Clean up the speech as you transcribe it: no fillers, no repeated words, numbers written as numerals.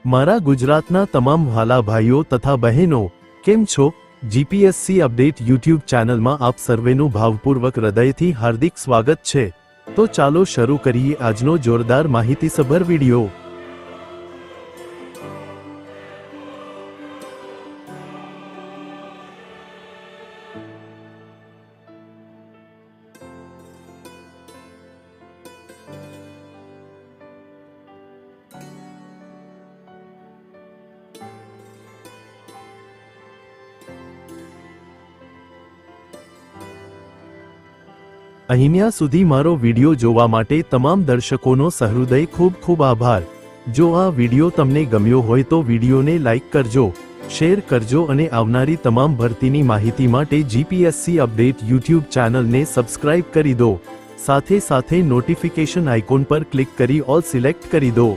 મારા ગુજરાતના તમામ વહાલા ભાઈઓ તથા બહેનો, કેમ છો? જીપીએસસી અપડેટ યુટ્યુબ ચેનલમાં આપ સર્વેનું ભાવપૂર્વક હૃદયથી હાર્દિક સ્વાગત છે। તો ચાલો શરૂ કરીએ આજનો જોરદાર માહિતીસભર વિડિયો। અહીંયા સુધી મારો વિડિયો જોવા માટે તમામ દર્શકોનો સહૃદય ખૂબ ખૂબ આભાર। જો આ વિડિયો તમને ગમ્યો હોય તો વિડિયોને લાઈક કરજો, શેર કરજો અને આવનારી તમામ ભરતીની માહિતી માટે જીપીએસસી અપડેટ યુટ્યુબ ચેનલને સબસ્ક્રાઇબ કરી દો। સાથે સાથે નોટિફિકેશન આઇકોન પર ક્લિક કરી ઓલ સિલેક્ટ કરી દો।